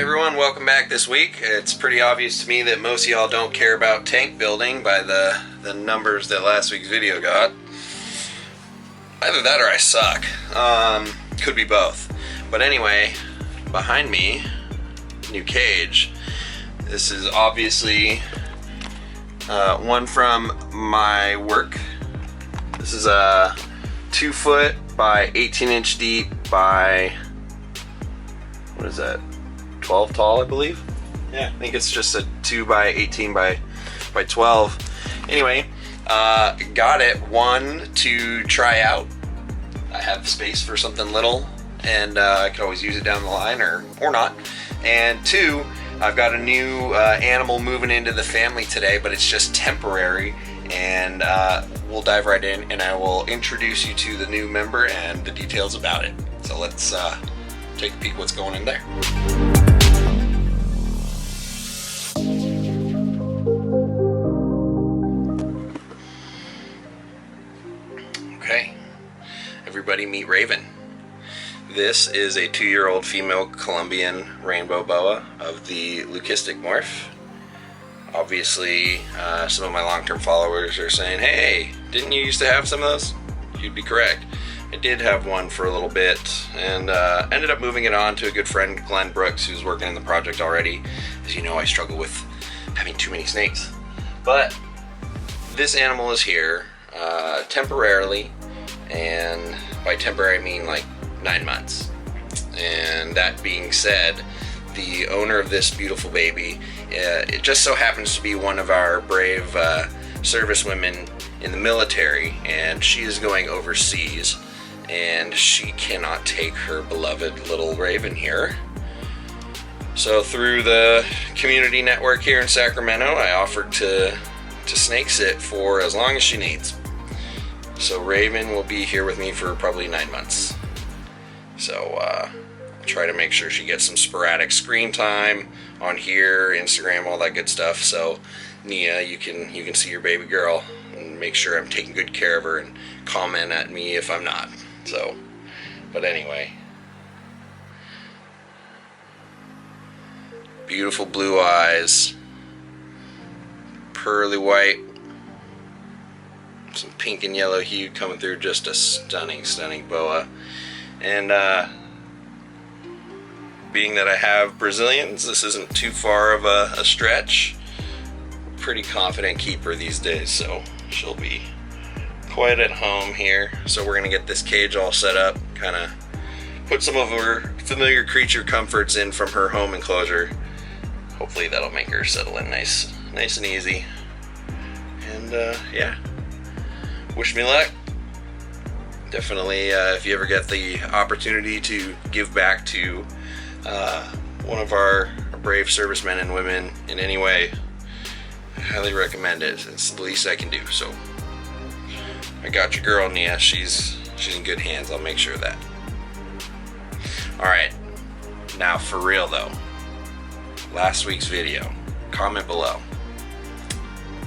everyone? Welcome back this week. It's pretty obvious to me that most of y'all don't care about tank building by the numbers that last week's video got. Either that or I suck. Could be both. But anyway, behind me, new cage. This is obviously one from my work. This is a 2 foot by 18 inch deep by, what is that, 12 tall, I believe? Yeah, I think it's just a 2 by 18 by 12. Anyway, got it, one, to try out. I have space for something little, and I could always use it down the line, or not. And two, I've got a new animal moving into the family today, but it's just temporary, and we'll dive right in, and I will introduce you to the new member and the details about it. So let's take a peek what's going in there. Okay, everybody meet Raven. This is a 2-year-old female Colombian rainbow boa of the leucistic morph. Obviously, some of my long-term followers are saying, hey, didn't you used to have some of those? You'd be correct. I did have one for a little bit, and ended up moving it on to a good friend, Glenn Brooks, who's working in the project already. As you know, I struggle with having too many snakes. But this animal is here temporarily, and by temporary I mean like 9 months. And that being said, the owner of this beautiful baby, it just so happens to be one of our brave servicewomen in the military, and she is going overseas, and she cannot take her beloved little Raven here. So through the community network here in Sacramento, I offered to snake sit for as long as she needs. So Raven will be here with me for probably 9 months. So I'll try to make sure she gets some sporadic screen time on here, Instagram, all that good stuff. So Nia, you can see your baby girl and make sure I'm taking good care of her, and comment at me if I'm not. So, but anyway, beautiful blue eyes, pearly white, some pink and yellow hue coming through. Just a stunning boa. And being that I have Brazilians, this isn't too far of a stretch. Pretty confident keeper these days, so she'll be quite at home here. So we're gonna get this cage all set up, kind of put some of her familiar creature comforts in from her home enclosure. Hopefully that'll make her settle in nice and easy. And yeah, wish me luck. Definitely, if you ever get the opportunity to give back to one of our brave servicemen and women in any way, I highly recommend it. It's the least I can do. So I got your girl, Nia. She's in good hands. I'll make sure of that. Alright, now for real though, last week's video, comment below.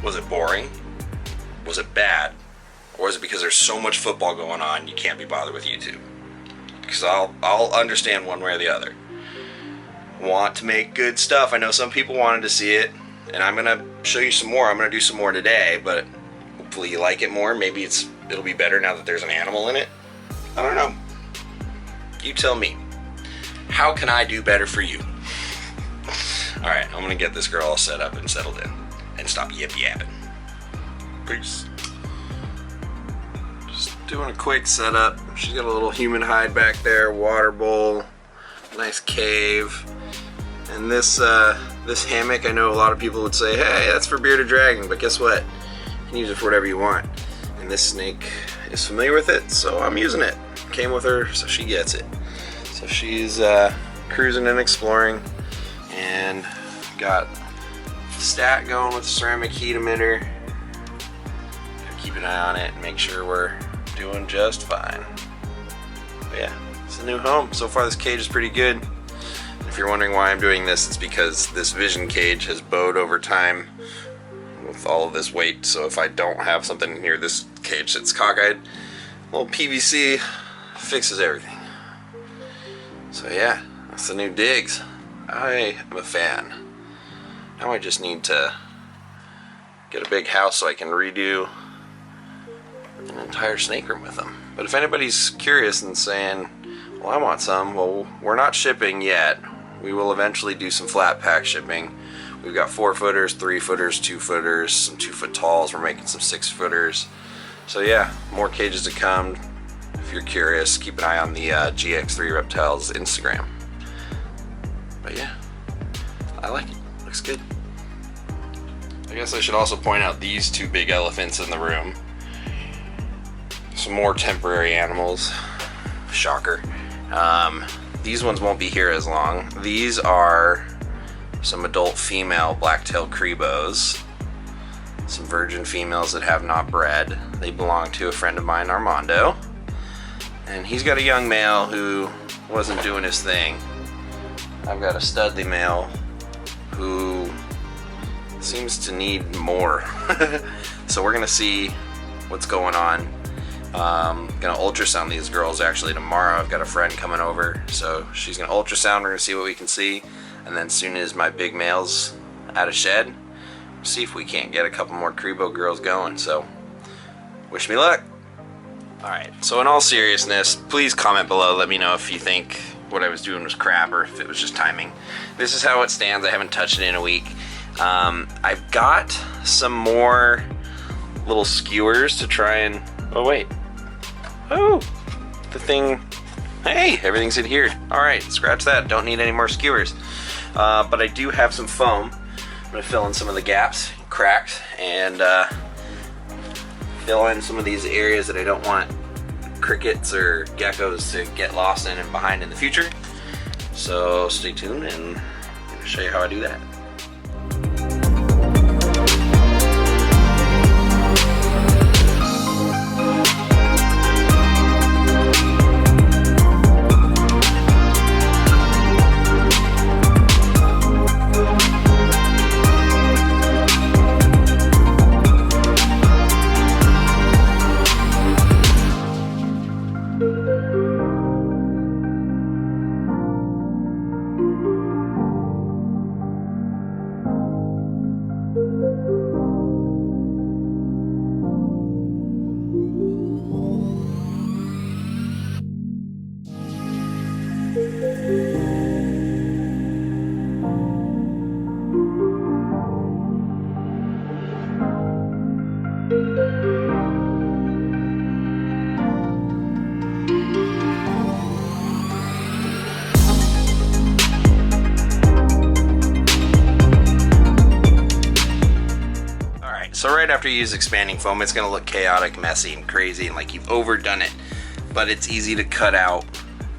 Was it boring? Was it bad? Or is it because there's so much football going on you can't be bothered with YouTube? Because I'll understand one way or the other. Want to make good stuff. I know some people wanted to see it, and I'm gonna show you some more. I'm gonna do some more today, but hopefully you like it more. Maybe it'll be better now that there's an animal in it. I don't know. You tell me. How can I do better for you? Alright, I'm gonna get this girl all set up and settled in, and stop yapping. Peace. Doing a quick setup. She's got a little human hide back there, water bowl, nice cave, and this hammock. I know a lot of people would say, hey, that's for bearded dragon, but guess what? You can use it for whatever you want. And this snake is familiar with it, so I'm using it. Came with her, so she gets it. So she's cruising and exploring, and got stat going with the ceramic heat emitter. Keep an eye on it and make sure we're doing just fine. But yeah, it's a new home. So far this cage is pretty good. If you're wondering why I'm doing this, it's because this vision cage has bowed over time with all of this weight. So if I don't have something in here, this cage sits cockeyed. Little PVC fixes everything. So yeah, that's the new digs. I am a fan. Now I just need to get a big house so I can redo an entire snake room with them. But if anybody's curious and saying, well, I want some, well, we're not shipping yet. We will eventually do some flat pack shipping. We've got 4-footers, 3-footers, 2-footers, some 2-foot talls. We're making some 6-footers. So yeah, more cages to come. If you're curious, keep an eye on the GX3 Reptiles Instagram. But yeah, I like it. Looks good. I guess I should also point out these 2 big elephants in the room. Some more temporary animals. Shocker. These ones won't be here as long. These are some adult female black-tailed crebos. Some virgin females that have not bred. They belong to a friend of mine, Armando. And he's got a young male who wasn't doing his thing. I've got a studly male who seems to need more. So we're gonna see what's going on. Gonna ultrasound these girls actually tomorrow. I've got a friend coming over, so she's gonna ultrasound. We're gonna see what we can see, and then as soon as my big male's out of shed, see if we can't get a couple more Crebo girls going. So wish me luck. Alright, so in all seriousness, please comment below. Let me know if you think what I was doing was crap or if it was just timing. This is how it stands. I haven't touched it in a week. I've got some more little skewers to try and... Oh wait. Oh, the thing... Hey, everything's adhered. Alright, scratch that. Don't need any more skewers. But I do have some foam. I'm going to fill in some of the gaps, cracks, and fill in some of these areas that I don't want crickets or geckos to get lost in and behind in the future. So stay tuned and I'm going to show you how I do that. So right after you use expanding foam, it's going to look chaotic, messy, and crazy, and like you've overdone it. But it's easy to cut out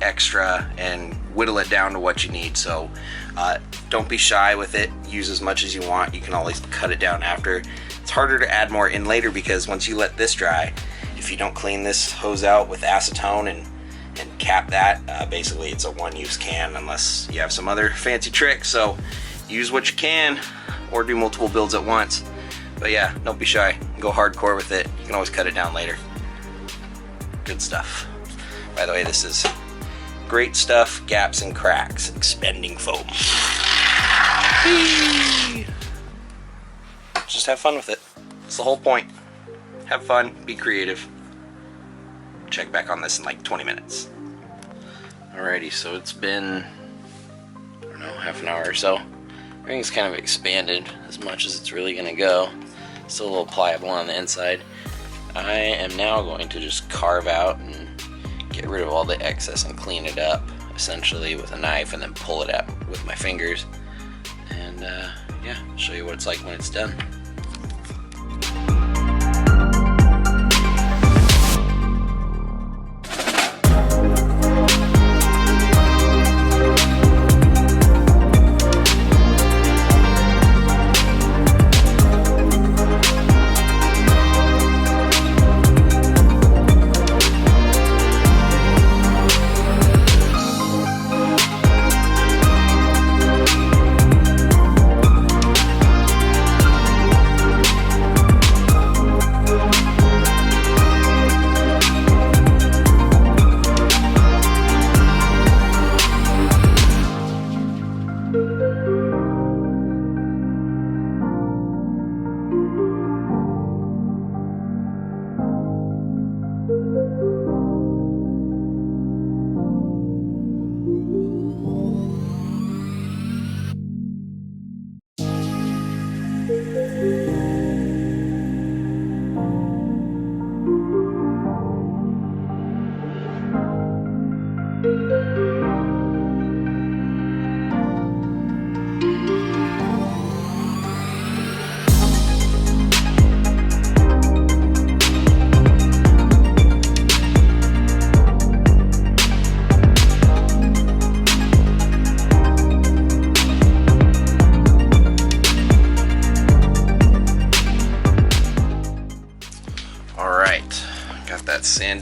extra and whittle it down to what you need. So don't be shy with it. Use as much as you want. You can always cut it down after. It's harder to add more in later because once you let this dry, if you don't clean this hose out with acetone and cap that, basically it's a one-use can unless you have some other fancy trick. So use what you can or do multiple builds at once. But yeah, don't be shy. Go hardcore with it. You can always cut it down later. Good stuff. By the way, this is great stuff, gaps and cracks, expanding foam. Whee! Just have fun with it. That's the whole point. Have fun, be creative. Check back on this in like 20 minutes. Alrighty, so it's been, I don't know, half an hour or so. Everything's kind of expanded as much as it's really gonna go. Still a little pliable on the inside. I am now going to just carve out and get rid of all the excess and clean it up, essentially with a knife, and then pull it out with my fingers. And yeah, show you what it's like when it's done.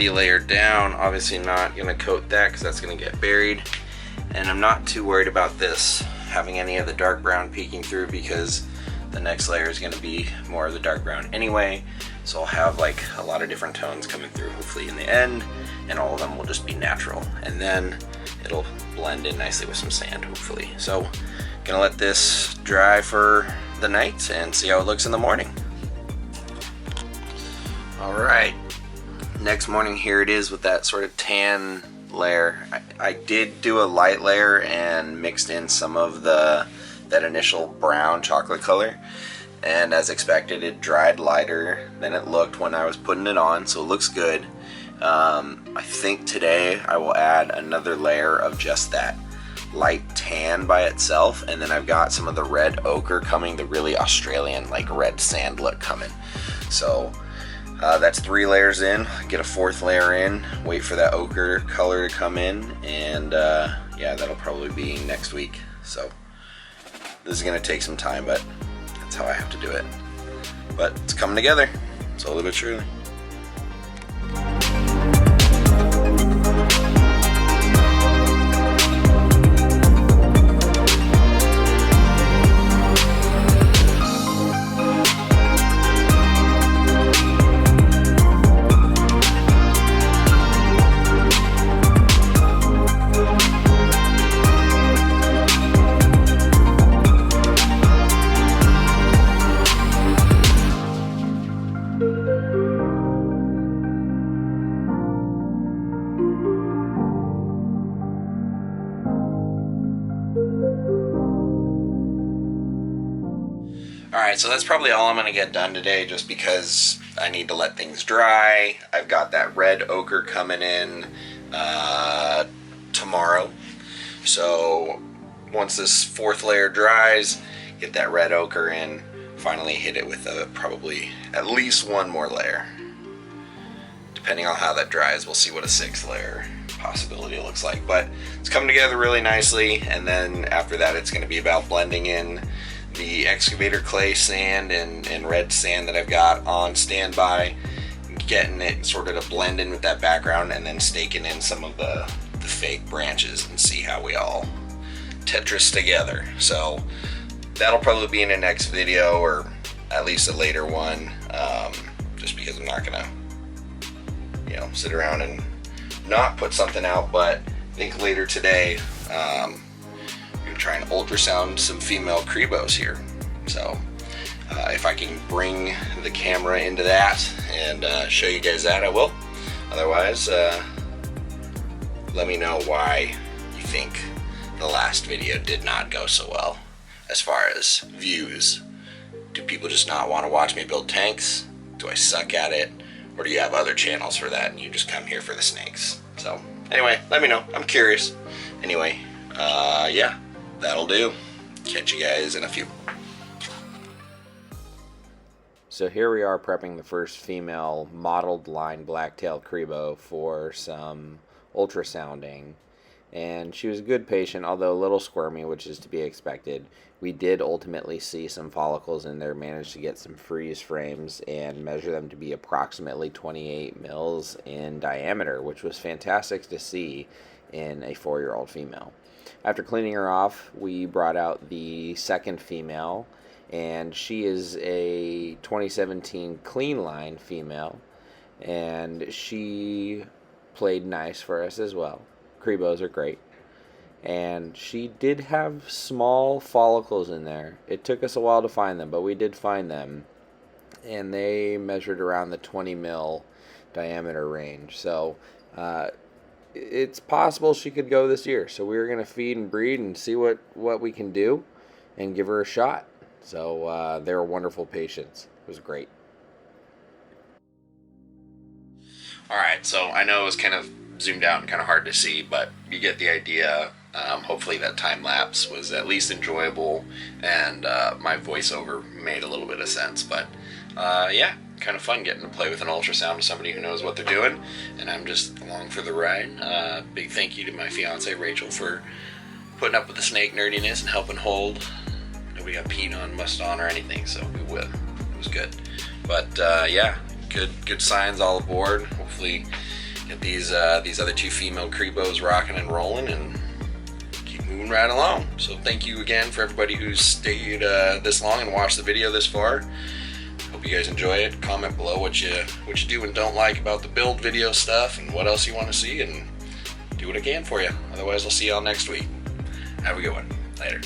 sandy layer down. Obviously not gonna coat that because that's gonna get buried. And I'm not too worried about this having any of the dark brown peeking through because the next layer is gonna be more of the dark brown anyway. So I'll have like a lot of different tones coming through hopefully in the end, and all of them will just be natural. And then it'll blend in nicely with some sand hopefully. So gonna let this dry for the night and see how it looks in the morning. All right, next morning here it is with that sort of tan layer. I did do a light layer and mixed in some of that initial brown chocolate color, and as expected it dried lighter than it looked when I was putting it on, so it looks good. I think today I will add another layer of just that light tan by itself, and then I've got some of the red ochre coming, the really Australian like red sand look coming. So that's 3 layers in. Get a 4th layer in, wait for that ochre color to come in, and yeah, that'll probably be next week. So this is gonna take some time, but that's how I have to do it. But it's coming together, slowly but surely. Alright, so that's probably all I'm going to get done today just because I need to let things dry. I've got that red ochre coming in tomorrow. So once this 4th layer dries, get that red ochre in, finally hit it with probably at least 1 more layer. Depending on how that dries, we'll see what a 6th layer possibility looks like. But it's coming together really nicely, and then after that it's going to be about blending in the excavator clay sand and red sand that I've got on standby, getting it sort of to blend in with that background, and then staking in some of the fake branches and see how we all Tetris together. So that'll probably be in the next video, or at least a later one, just because I'm not gonna sit around and not put something out. But I think later today try and ultrasound some female Cribos here. So if I can bring the camera into that and show you guys that, I will. Otherwise, let me know why you think the last video did not go so well as far as views. Do people just not want to watch me build tanks? Do I suck at it? Or do you have other channels for that and you just come here for the snakes? So anyway, let me know. I'm curious. Anyway, yeah. That'll do. Catch you guys in a few. So here we are prepping the first female mottled line black-tailed Crebo for some ultrasounding. And she was a good patient, although a little squirmy, which is to be expected. We did ultimately see some follicles in there, managed to get some freeze frames and measure them to be approximately 28 mils in diameter, which was fantastic to see in a 4-year-old female. After cleaning her off, we brought out the second female, and she is a 2017 clean line female, and she played nice for us as well. Cribos are great. And she did have small follicles in there. It took us a while to find them, but we did find them, and they measured around the 20 mil diameter range. So it's possible she could go this year. So we're going to feed and breed and see what we can do and give her a shot. So they were wonderful patients. It was great. Alright, so I know it was kind of zoomed out and kind of hard to see, but you get the idea. Hopefully that time lapse was at least enjoyable, and my voiceover made a little bit of sense. But yeah, kind of fun getting to play with an ultrasound with somebody who knows what they're doing, and I'm just along for the ride. Big thank you to my fiance Rachel for putting up with the snake nerdiness and helping hold. Nobody got peed on, mussed on, or anything, so it was good. But yeah, good signs all aboard. Hopefully get these other two female Cribos rocking and rolling, and keep moving right along. So thank you again for everybody who's stayed this long and watched the video this far. Hope you guys enjoy it. Comment below what you do and don't like about the build video stuff, and what else you want to see, and do what I can for you. Otherwise, I'll see y'all next week. Have a good one. Later.